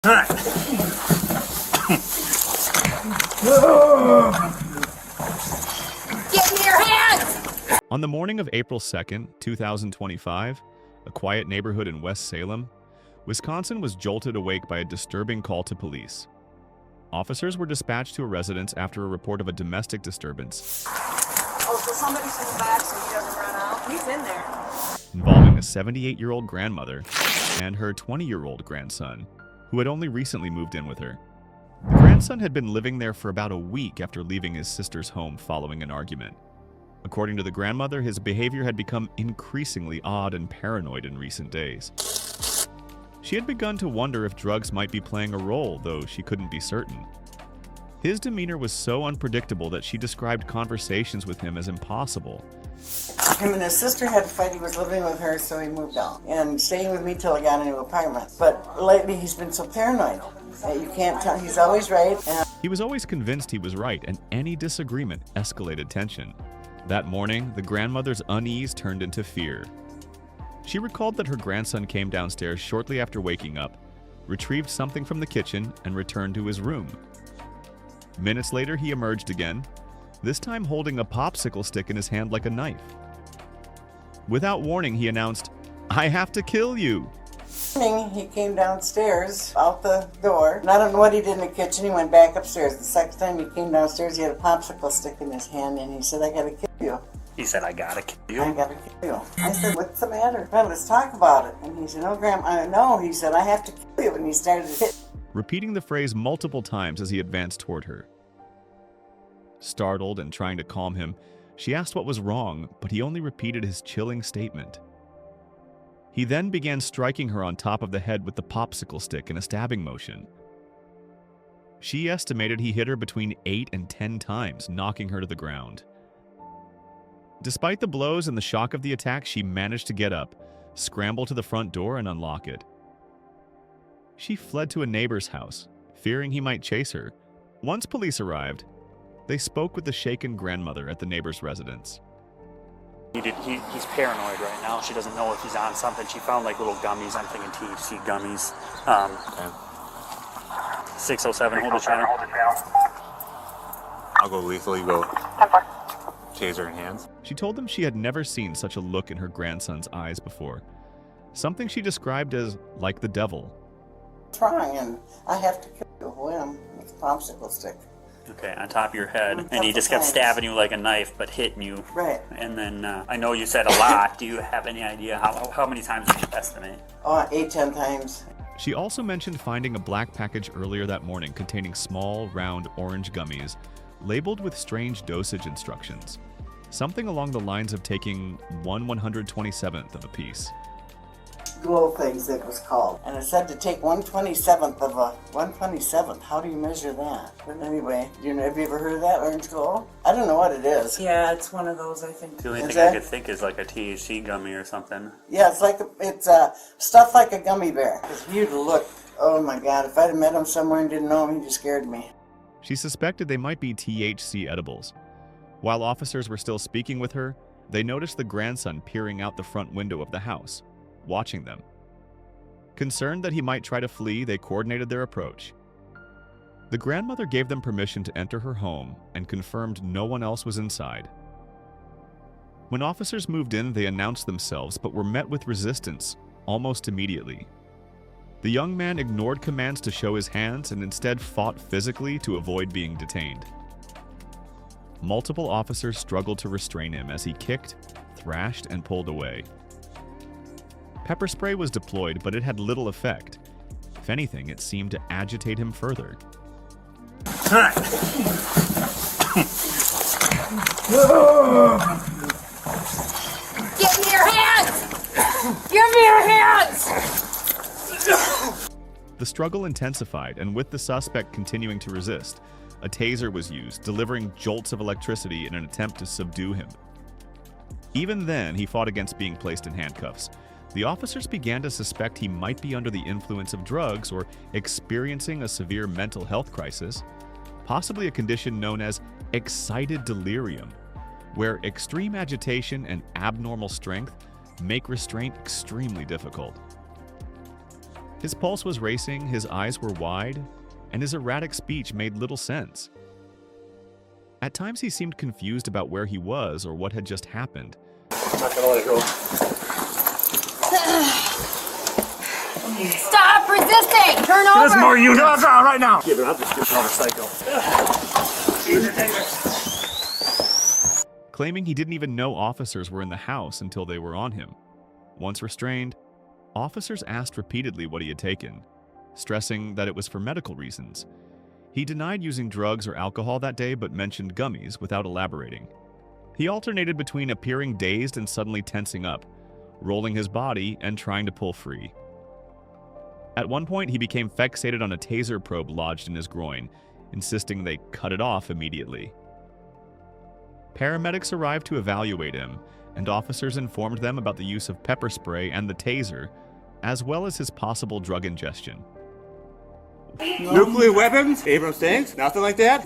Get me your hands! On the morning of April 2nd, 2025, a quiet neighborhood in West Salem, Wisconsin was jolted awake by a disturbing call to police. Officers were dispatched to a residence after a report of a domestic disturbance Oh, so somebody's in the back so he doesn't run out? He's in there. involving a 78-year-old grandmother and her 20-year-old grandson, who had only recently moved in with her. The grandson had been living there for about a week after leaving his sister's home following an argument. According to the grandmother, his behavior had become increasingly odd and paranoid in recent days. She had begun to wonder if drugs might be playing a role, though she couldn't be certain. His demeanor was so unpredictable that she described conversations with him as impossible. Him and his sister had a fight. He was living with her, so he moved out and staying with me till I got a new apartment. But lately, he's been so paranoid that you can't tell. He's always right. And He was always convinced he was right, and any disagreement escalated tension. That morning, the grandmother's unease turned into fear. She recalled that her grandson came downstairs shortly after waking up, retrieved something from the kitchen, and returned to his room. Minutes later, he emerged again, this time holding a popsicle stick in his hand like a knife. Without warning, he announced, "I have to kill you." he came downstairs out the door. And I don't know what he did in the kitchen. He went back upstairs. The second time he came downstairs, he had a popsicle stick in his hand, and he said, "I gotta kill you. He said, I gotta kill I you. gotta kill you." I said, "What's the matter? Well, let's talk about it." And he said, "No, Grandma, no." He said, "I have to kill you." And he started to hit. Repeating the phrase multiple times as he advanced toward her. Startled and trying to calm him, she asked what was wrong, but he only repeated his chilling statement. He then began striking her on top of the head with the popsicle stick in a stabbing motion. She estimated he hit her between 8 and 10 times, knocking her to the ground. Despite the blows and the shock of the attack, she managed to get up, scramble to the front door, and unlock it. She fled to a neighbor's house, fearing he might chase her. Once police arrived, they spoke with the shaken grandmother at the neighbor's residence. He's paranoid right now. She doesn't know if he's on something. She found like little gummies. I'm thinking THC gummies. 607, hold the channel. I'll go lethal, you go taser in hands. She told them she had never seen such a look in her grandson's eyes before, something she described as like the devil. What's wrong? And I have to kill you. Wham! With a popsicle stick. Okay, on top of your head. And he Couple just kept times. stabbing you like a knife, but hitting you. Right. And then I know you said a lot. Do you have any idea how many times you estimate? Oh, 8, 10 times. She also mentioned finding a black package earlier that morning containing small, round orange gummies labeled with strange dosage instructions, something along the lines of taking 1/127th of a piece. Glow things, it was called. And it said to take 1/27th of a 1/27th. How do you measure that? But anyway, have you ever heard of that, orange glow? I don't know what it is. Yeah, it's one of those, I think. The only Is thing that- I could think is like a THC gummy or something. Yeah, it's stuff like a gummy bear. Because you'd look, oh my God, if I'd have met him somewhere and didn't know him, he'd have scared me. She suspected they might be THC edibles. While officers were still speaking with her, they noticed the grandson peering out the front window of the house, watching them. Concerned that he might try to flee, they coordinated their approach. The grandmother gave them permission to enter her home and confirmed no one else was inside. When officers moved in, they announced themselves but were met with resistance almost immediately. The young man ignored commands to show his hands and instead fought physically to avoid being detained. Multiple officers struggled to restrain him as he kicked, thrashed, and pulled away. Pepper spray was deployed, but it had little effect. If anything, it seemed to agitate him further. Give me your hands! Give me your hands! The struggle intensified, and with the suspect continuing to resist, a taser was used, delivering jolts of electricity in an attempt to subdue him. Even then, he fought against being placed in handcuffs. The officers began to suspect he might be under the influence of drugs or experiencing a severe mental health crisis, possibly a condition known as excited delirium, where extreme agitation and abnormal strength make restraint extremely difficult. His pulse was racing, his eyes were wide, and his erratic speech made little sense. At times he seemed confused about where he was or what had just happened. I'm not gonna let it go. Stop resisting! Turn over! There's more units! Down right now! Give it up, just get another psycho. Claiming he didn't even know officers were in the house until they were on him. Once restrained, officers asked repeatedly what he had taken, stressing that it was for medical reasons. He denied using drugs or alcohol that day but mentioned gummies without elaborating. He alternated between appearing dazed and suddenly tensing up, rolling his body and trying to pull free. At one point, he became fixated on a taser probe lodged in his groin, insisting they cut it off immediately. Paramedics arrived to evaluate him, and officers informed them about the use of pepper spray and the taser, as well as his possible drug ingestion. Nuclear weapons? Abrams tanks? Nothing like that?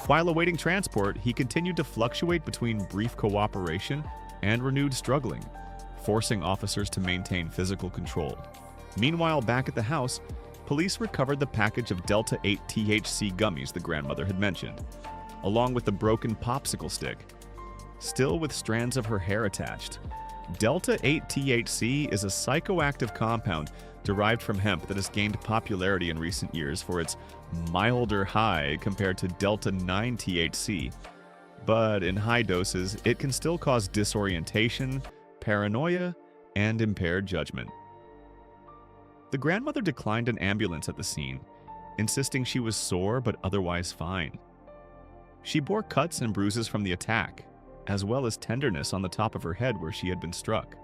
While awaiting transport, he continued to fluctuate between brief cooperation and renewed struggling, forcing officers to maintain physical control. Meanwhile, back at the house, police recovered the package of Delta 8 THC gummies the grandmother had mentioned, along with the broken popsicle stick, still with strands of her hair attached. Delta 8 THC is a psychoactive compound derived from hemp that has gained popularity in recent years for its milder high compared to Delta 9 THC. But in high doses, it can still cause disorientation, paranoia, and impaired judgment. The grandmother declined an ambulance at the scene, insisting she was sore but otherwise fine. She bore cuts and bruises from the attack, as well as tenderness on the top of her head where she had been struck.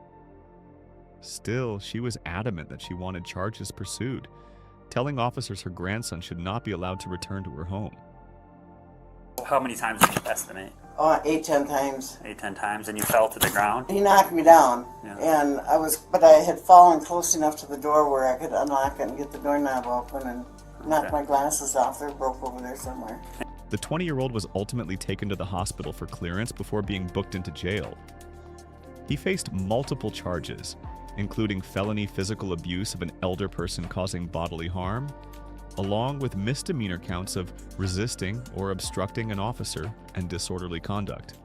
Still, she was adamant that she wanted charges pursued, telling officers her grandson should not be allowed to return to her home. How many times did you estimate? Oh, 8-10 times. 8-10 times, and you fell to the ground? He knocked me down, Yeah. and but I had fallen close enough to the door where I could unlock it and get the doorknob open and knock my glasses off. They're broke over there somewhere. The 20-year-old was ultimately taken to the hospital for clearance before being booked into jail. He faced multiple charges, including felony physical abuse of an elder person causing bodily harm, along with misdemeanor counts of resisting or obstructing an officer and disorderly conduct.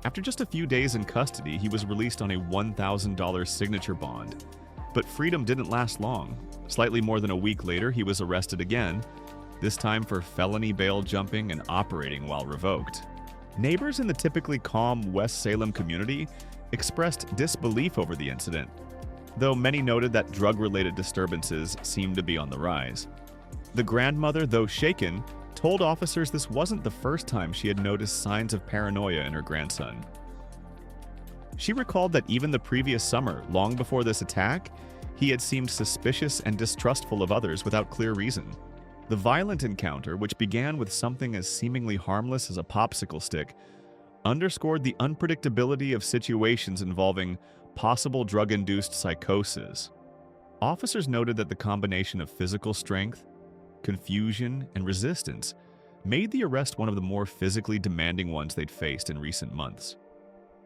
After just a few days in custody, he was released on a $1,000 signature bond. But freedom didn't last long. Slightly more than a week later, he was arrested again, this time for felony bail jumping and operating while revoked. Neighbors in the typically calm West Salem community expressed disbelief over the incident, though many noted that drug-related disturbances seemed to be on the rise. The grandmother, though shaken, told officers this wasn't the first time she had noticed signs of paranoia in her grandson. She recalled that even the previous summer, long before this attack, he had seemed suspicious and distrustful of others without clear reason. The violent encounter, which began with something as seemingly harmless as a popsicle stick, underscored the unpredictability of situations involving possible drug-induced psychosis. Officers noted that the combination of physical strength, confusion, and resistance made the arrest one of the more physically demanding ones they'd faced in recent months.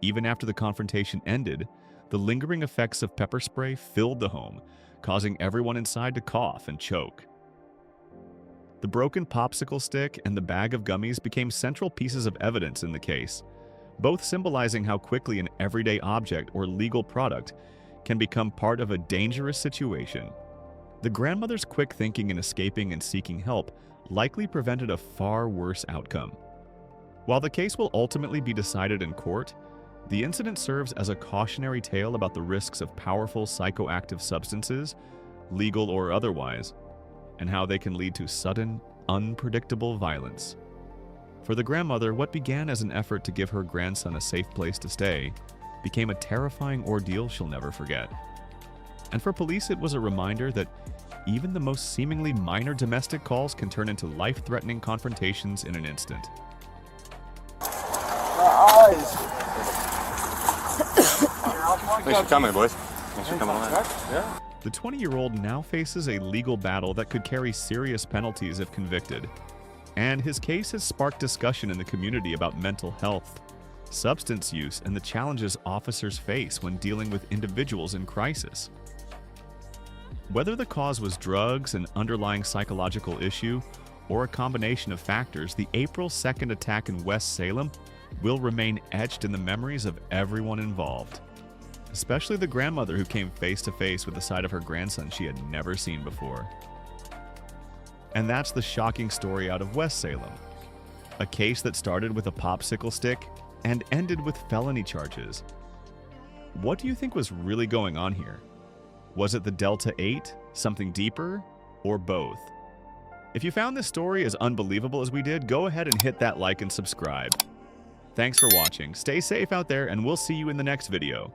Even after the confrontation ended, the lingering effects of pepper spray filled the home, causing everyone inside to cough and choke. The broken popsicle stick and the bag of gummies became central pieces of evidence in the case, both symbolizing how quickly an everyday object or legal product can become part of a dangerous situation. The grandmother's quick thinking in escaping and seeking help likely prevented a far worse outcome. While the case will ultimately be decided in court, the incident serves as a cautionary tale about the risks of powerful psychoactive substances, legal or otherwise, and how they can lead to sudden, unpredictable violence. For the grandmother, what began as an effort to give her grandson a safe place to stay became a terrifying ordeal she'll never forget. And for police, it was a reminder that even the most seemingly minor domestic calls can turn into life-threatening confrontations in an instant. Thanks for coming, boys. Thanks for coming on. Yeah. The 20-year-old now faces a legal battle that could carry serious penalties if convicted, and his case has sparked discussion in the community about mental health, substance use, and the challenges officers face when dealing with individuals in crisis. Whether the cause was drugs, an underlying psychological issue, or a combination of factors, the April 2nd attack in West Salem will remain etched in the memories of everyone involved, especially the grandmother who came face to face with the sight of her grandson she had never seen before. And that's the shocking story out of West Salem, a case that started with a popsicle stick and ended with felony charges. What do you think was really going on here? Was it the Delta 8, something deeper, or both? If you found this story as unbelievable as we did, go ahead and hit that like and subscribe. Thanks for watching. Stay safe out there, and we'll see you in the next video.